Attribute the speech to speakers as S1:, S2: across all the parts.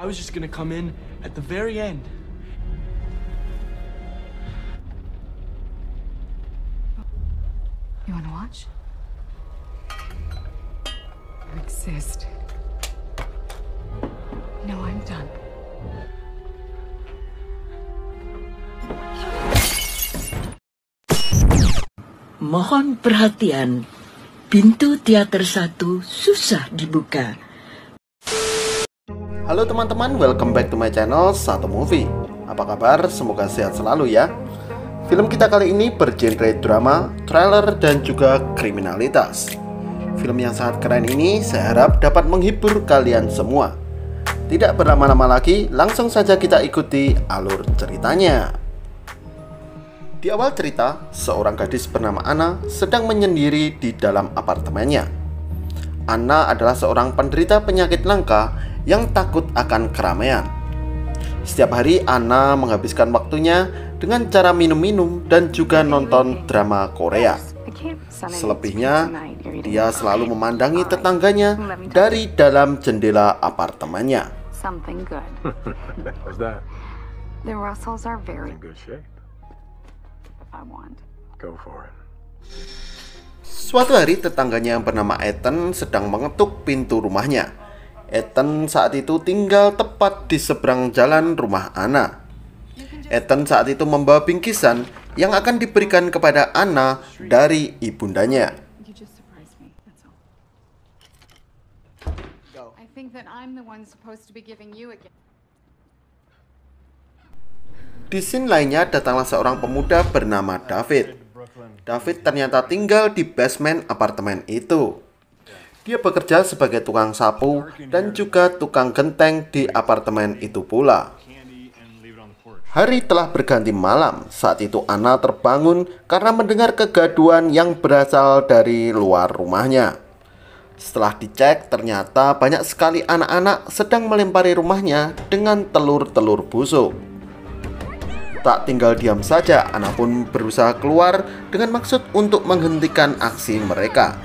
S1: I was just gonna come in at the very end.
S2: You wanna watch? You exist. No, I'm done.
S3: Mohon perhatian, pintu teater 1 susah dibuka.
S4: Halo teman-teman, welcome back to my channel Satu Movie. Apa kabar? Semoga sehat selalu ya. Film kita kali ini bergenre drama, thriller, dan juga kriminalitas. Film yang sangat keren ini saya harap dapat menghibur kalian semua. Tidak berlama-lama lagi, langsung saja kita ikuti alur ceritanya. Di awal cerita, seorang gadis bernama Anna sedang menyendiri di dalam apartemennya. Anna adalah seorang penderita penyakit langka yang takut akan keramaian. Setiap hari Anna menghabiskan waktunya dengan cara minum-minum dan juga nonton drama Korea. Selebihnya, dia selalu memandangi tetangganya dari dalam jendela apartemennya.
S2: Something good.
S5: What's that?
S2: The Russells are very
S5: In good shape.
S2: I want.
S5: Go for it.
S4: Suatu hari tetangganya yang bernama Ethan sedang mengetuk pintu rumahnya. Ethan saat itu tinggal tepat di seberang jalan rumah Anna. Ethan saat itu membawa bingkisan yang akan diberikan kepada Anna dari ibundanya.
S2: You just surprised me. That's all. I think that I'm the one supposed to be giving you a gift.
S4: Di scene lainnya datanglah seorang pemuda bernama David. David ternyata tinggal di basement apartemen itu. Dia bekerja sebagai tukang sapu dan juga tukang genteng di apartemen itu pula. Hari telah berganti malam. Saat itu Anna terbangun karena mendengar kegaduhan yang berasal dari luar rumahnya. Setelah dicek, ternyata banyak sekali anak-anak sedang melempari rumahnya dengan telur-telur busuk. Tak tinggal diam saja, Anna pun berusaha keluar dengan maksud untuk menghentikan aksi mereka.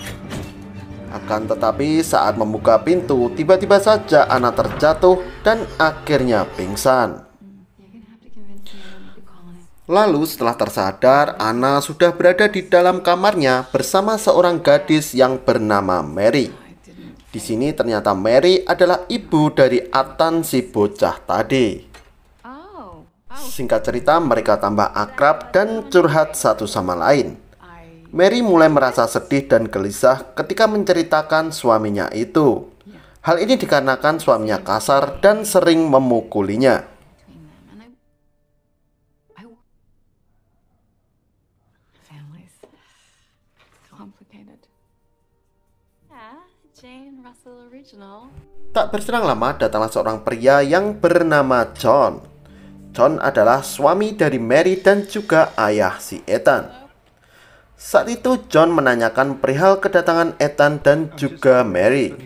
S4: Akan tetapi saat membuka pintu, tiba-tiba saja Anna terjatuh dan akhirnya pingsan. Lalu setelah tersadar, Anna sudah berada di dalam kamarnya bersama seorang gadis yang bernama Mary. Di sini ternyata Mary adalah ibu dari Ethan si bocah tadi. Singkat cerita, mereka tambah akrab dan curhat satu sama lain. Mary mulai merasa sedih dan gelisah ketika menceritakan suaminya itu. Hal ini dikarenakan suaminya kasar dan sering memukulinya. Tak berselang lama, datanglah seorang pria yang bernama John. John adalah suami dari Mary dan juga ayah si Ethan. Saat itu John menanyakan perihal kedatangan Ethan dan juga Mary.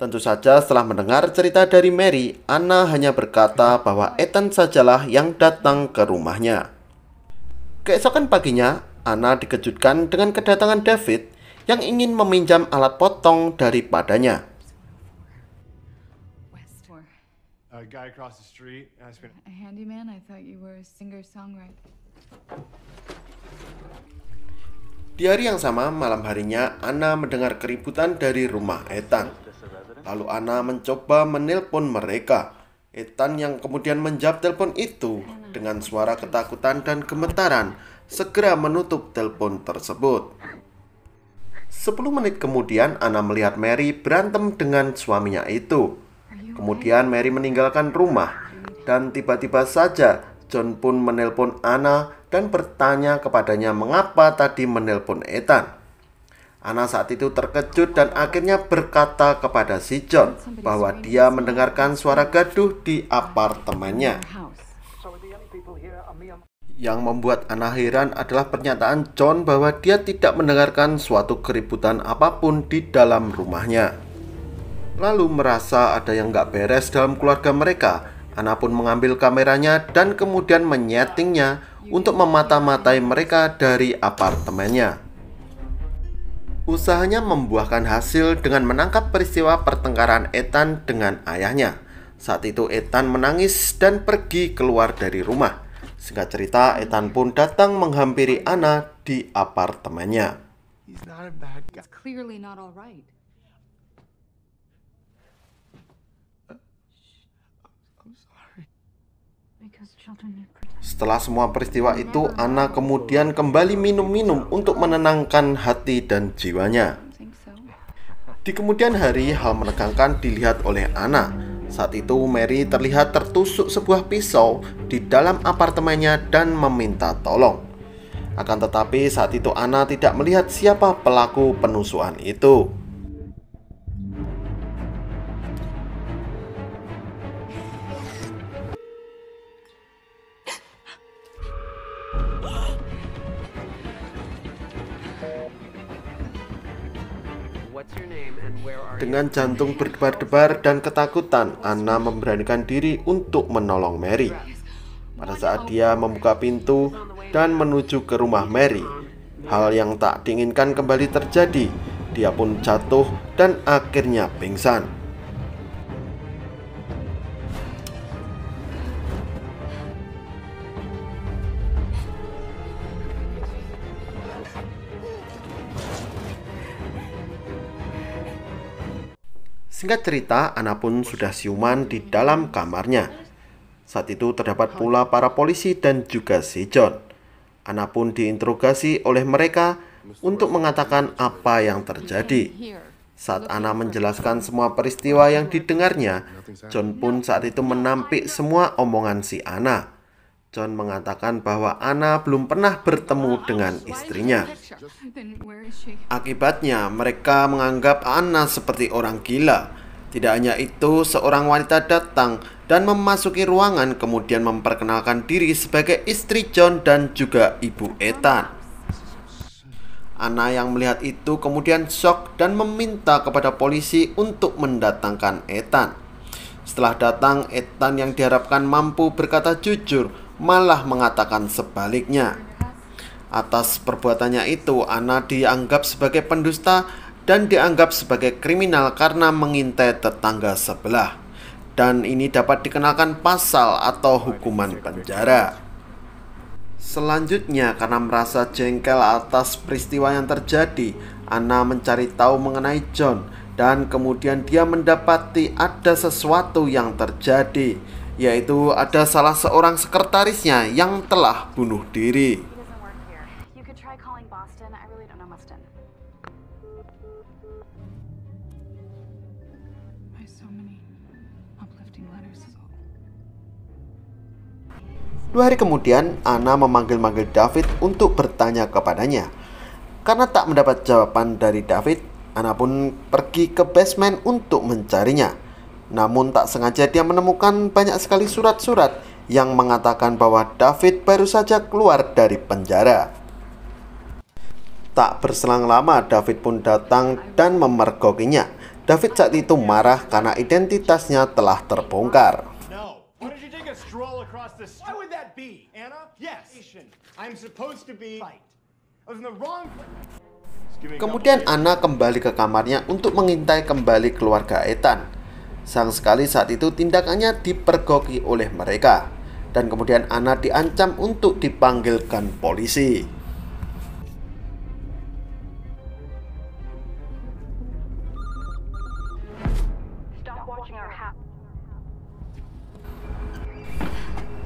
S4: Tentu saja setelah mendengar cerita dari Mary, Anna hanya berkata bahwa Ethan sajalah yang datang ke rumahnya. Keesokan paginya, Anna dikejutkan dengan kedatangan David yang ingin meminjam alat potong daripadanya.
S5: A guy across the street asked me.
S2: A handyman? I thought you were a singer-songwriter.
S4: Di hari yang sama, malam harinya, Anna mendengar keributan dari rumah Ethan. Lalu Anna mencoba menelpon mereka. Ethan yang kemudian menjawab telepon itu dengan suara ketakutan dan gemetaran, segera menutup telepon tersebut. 10 menit kemudian, Anna melihat Mary berantem dengan suaminya itu. Kemudian Mary meninggalkan rumah dan tiba-tiba saja John pun menelpon Anna dan bertanya kepadanya mengapa tadi menelpon Ethan. Anna saat itu terkejut dan akhirnya berkata kepada si John bahwa dia mendengarkan suara gaduh di apartemennya. Yang membuat Anna heran adalah pernyataan John bahwa dia tidak mendengarkan suatu keributan apapun di dalam rumahnya. Lalu merasa ada yang gak beres dalam keluarga mereka. Anna pun mengambil kameranya dan kemudian menyetingnya untuk memata-matai mereka dari apartemennya. Usahanya membuahkan hasil dengan menangkap peristiwa pertengkaran Ethan dengan ayahnya. Saat itu Ethan menangis dan pergi keluar dari rumah. Singkat cerita, Ethan pun datang menghampiri Anna di apartemennya.
S1: He's not a bad guy.
S2: It's clearly not all right.
S1: I'm sorry.
S2: Because children need protection.
S4: Setelah semua peristiwa itu, Anna kemudian kembali minum-minum untuk menenangkan hati dan jiwanya.
S2: I think so.
S4: Di kemudian hari, hal menegangkan dilihat oleh Anna. Saat itu, Mary terlihat tertusuk sebuah pisau di dalam apartemennya dan meminta tolong. Akan tetapi, saat itu Anna tidak melihat siapa pelaku penusukan itu. Dengan jantung berdebar-debar dan ketakutan, Anna memberanikan diri untuk menolong Mary. Pada saat dia membuka pintu dan menuju ke rumah Mary, hal yang tak diinginkan kembali terjadi. Dia pun jatuh dan akhirnya pingsan. Singkat cerita, Anna pun sudah siuman di dalam kamarnya. Saat itu terdapat pula para polisi dan juga si John. Anna pun diinterogasi oleh mereka untuk mengatakan apa yang terjadi. Saat Anna menjelaskan semua peristiwa yang didengarnya, John pun saat itu menampik semua omongan si Anna. John mengatakan bahwa Anna belum pernah bertemu dengan istrinya.
S2: Then where is she?
S4: Akibatnya, mereka menganggap Anna seperti orang gila. Tidak hanya itu, seorang wanita datang dan memasuki ruangan, kemudian memperkenalkan diri sebagai istri John dan juga ibu Ethan. Anna yang melihat itu kemudian shock dan meminta kepada polisi untuk mendatangkan Ethan. Setelah datang, Ethan yang diharapkan mampu berkata jujur malah mengatakan sebaliknya. Atas perbuatannya itu, Anna dianggap sebagai pendusta dan dianggap sebagai kriminal karena mengintai tetangga sebelah. Dan ini dapat dikenakan pasal atau hukuman penjara. Selanjutnya, karena merasa jengkel atas peristiwa yang terjadi, Anna mencari tahu mengenai John. Dan kemudian dia mendapati ada sesuatu yang terjadi, yaitu ada salah seorang sekretarisnya yang telah bunuh diri.
S2: So many uplifting letters.
S4: 2 hari kemudian, Anna memanggil-manggil David untuk bertanya kepadanya. Karena tak mendapat jawaban dari David, Anna pun pergi ke basement untuk mencarinya. Namun tak sengaja dia menemukan banyak sekali surat-surat yang mengatakan bahwa David baru saja keluar dari penjara. Tak berselang lama, David pun datang dan memergokinya. David saat itu marah karena identitasnya telah terbongkar.
S5: No. Why did you take a stroll across the street? Why would that be, Anna? Yes. I'm supposed to be right. I was in the wrong place.
S4: Kemudian Anna kembali ke kamarnya untuk mengintai kembali keluarga Ethan. Sayang sekali saat itu tindakannya dipergoki oleh mereka. Dan kemudian Anna diancam untuk dipanggilkan polisi.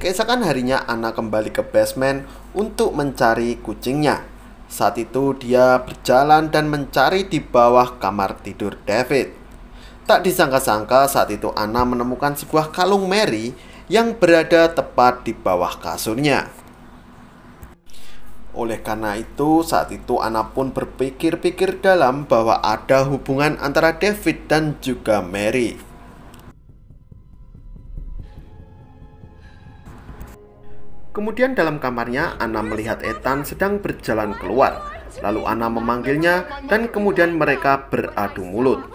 S4: Keesokan harinya Anna kembali ke basement untuk mencari kucingnya. Saat itu dia berjalan dan mencari di bawah kamar tidur David. Tak disangka-sangka saat itu Anna menemukan sebuah kalung Mary yang berada tepat di bawah kasurnya. Oleh karena itu, saat itu Anna pun berpikir-pikir dalam bahwa ada hubungan antara David dan juga Mary. Kemudian dalam kamarnya, Anna melihat Ethan sedang berjalan keluar. Lalu Anna memanggilnya dan kemudian mereka beradu mulut.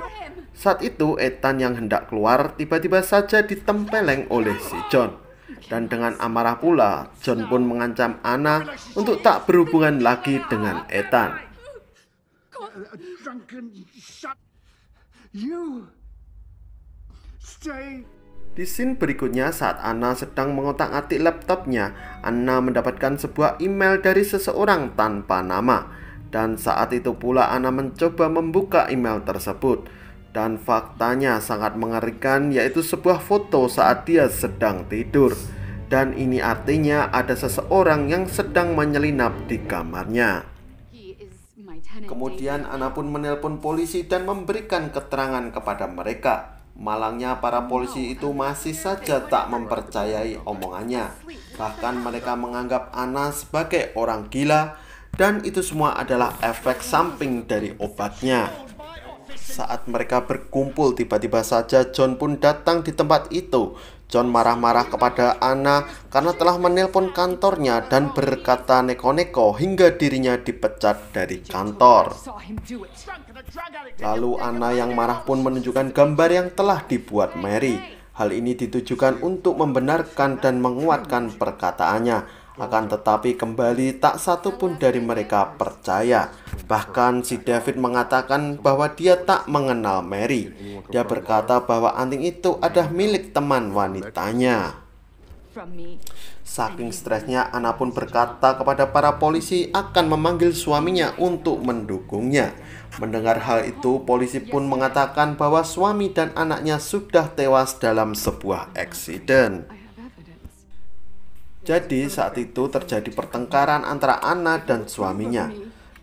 S4: Saat itu Ethan yang hendak keluar tiba-tiba saja ditempeleng oleh si John. Dan dengan amarah pula, John pun mengancam Anna untuk tak berhubungan lagi dengan Ethan. Di scene berikutnya saat Anna sedang mengotak-atik laptopnya, Anna mendapatkan sebuah email dari seseorang tanpa nama. Dan saat itu pula Anna mencoba membuka email tersebut. Dan faktanya sangat mengerikan, yaitu sebuah foto saat dia sedang tidur. Dan ini artinya ada seseorang yang sedang menyelinap di kamarnya. Kemudian Anna pun menelpon polisi dan memberikan keterangan kepada mereka. Malangnya para polisi itu masih saja tak mempercayai omongannya. Bahkan mereka menganggap Anna sebagai orang gila, dan itu semua adalah efek samping dari obatnya. Saat mereka berkumpul, tiba-tiba saja John pun datang di tempat itu. John marah-marah kepada Anna karena telah menelpon kantornya dan berkata neko-neko hingga dirinya dipecat dari kantor. Lalu Anna yang marah pun menunjukkan gambar yang telah dibuat Mary. Hal ini ditujukan untuk membenarkan dan menguatkan perkataannya. Akan tetapi kembali tak satu pun dari mereka percaya. Bahkan si David mengatakan bahwa dia tak mengenal Mary. Dia berkata bahwa anting itu adalah milik teman wanitanya. Saking stresnya, Anna pun berkata kepada para polisi akan memanggil suaminya untuk mendukungnya. Mendengar hal itu, polisi pun mengatakan bahwa suami dan anaknya sudah tewas dalam sebuah eksiden. Jadi saat itu terjadi pertengkaran antara Anna dan suaminya.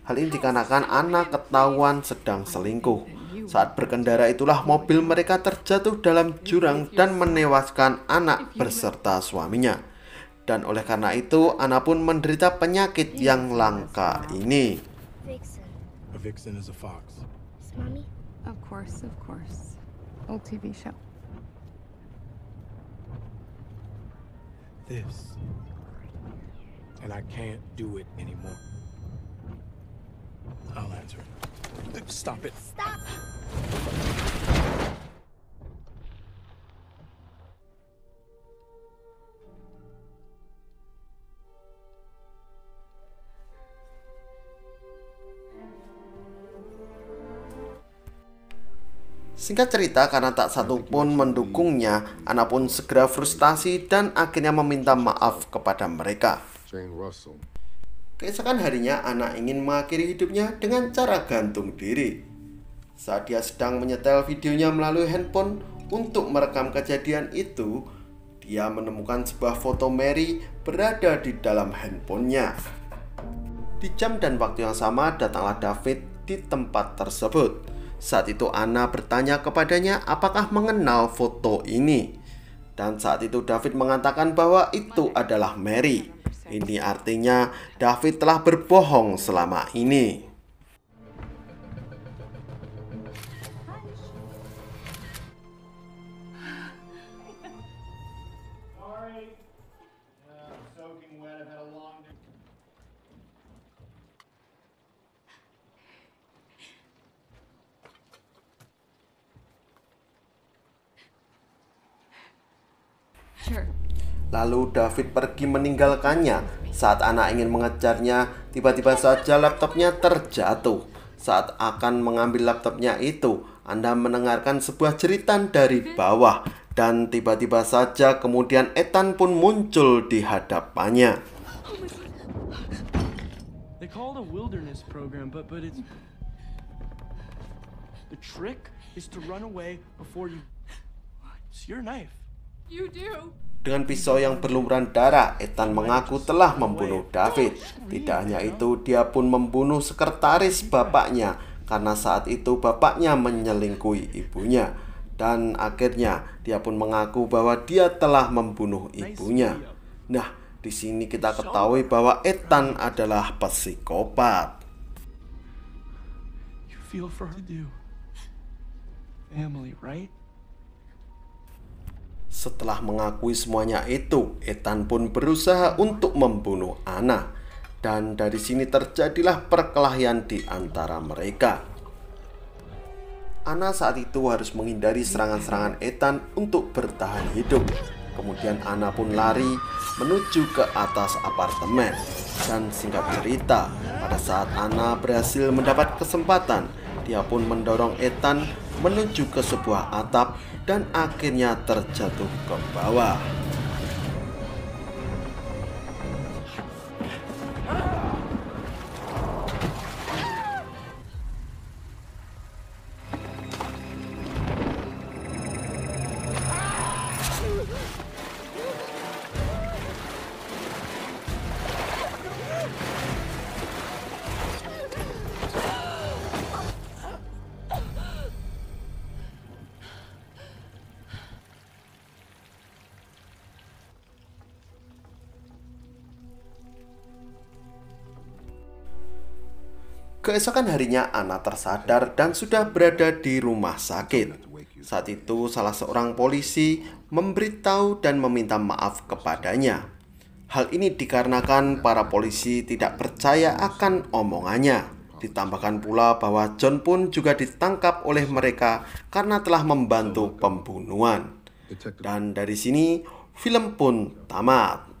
S4: Hal ini dikarenakan Anna ketahuan sedang selingkuh. Saat berkendara itulah mobil mereka terjatuh dalam jurang dan menewaskan anak beserta suaminya. Dan oleh karena itu Anna pun menderita penyakit yang langka ini.
S6: A vixen is a fox.
S7: Mommy?
S2: Of course. Old TV show.
S6: This. And I can't do it anymore. I'll answer it. Stop it.
S7: Stop!
S4: Singkat cerita, karena tak satu pun mendukungnya, Anna pun segera frustasi dan akhirnya meminta maaf kepada mereka. Keesokan harinya, Anna ingin mengakhiri hidupnya dengan cara gantung diri. Saat dia sedang menyetel videonya melalui handphone untuk merekam kejadian itu, dia menemukan sebuah foto Mary berada di dalam handphonenya. Di jam dan waktu yang sama, datanglah David di tempat tersebut. Saat itu Anna bertanya kepadanya apakah mengenal foto ini. Dan saat itu David mengatakan bahwa itu adalah Mary. Ini artinya David telah berbohong selama ini. Lalu David pergi meninggalkannya. Saat Anna ingin mengejarnya, tiba-tiba saja laptopnya terjatuh. Saat akan mengambil laptopnya itu, Anda mendengarkan sebuah jeritan dari bawah. Dan tiba-tiba saja kemudian Ethan pun muncul di hadapannya.
S1: They call it a wilderness program, but it's... The trick is to run away before you... It's your knife.
S2: You do.
S4: Dengan pisau yang berlumuran darah, Ethan mengaku telah membunuh David. Tidak hanya itu, dia pun membunuh sekretaris bapaknya karena saat itu bapaknya menyelingkuhi ibunya. Dan akhirnya dia pun mengaku bahwa dia telah membunuh ibunya. Nah, di sini kita ketahui bahwa Ethan adalah psikopat.
S1: You feel for her too. Family, right?
S4: Setelah mengakui semuanya itu, Ethan pun berusaha untuk membunuh Anna. Dan dari sini terjadilah perkelahian di antara mereka. Anna saat itu harus menghindari serangan-serangan Ethan untuk bertahan hidup. Kemudian Anna pun lari menuju ke atas apartemen. Dan singkat cerita, pada saat Anna berhasil mendapat kesempatan, dia pun mendorong Ethan menuju ke sebuah atap dan akhirnya terjatuh ke bawah. Keesokan harinya, Anna tersadar dan sudah berada di rumah sakit. Saat itu, salah seorang polisi memberitahu dan meminta maaf kepadanya. Hal ini dikarenakan para polisi tidak percaya akan omongannya. Ditambahkan pula bahwa John pun juga ditangkap oleh mereka karena telah membantu pembunuhan. Dan dari sini, film pun tamat.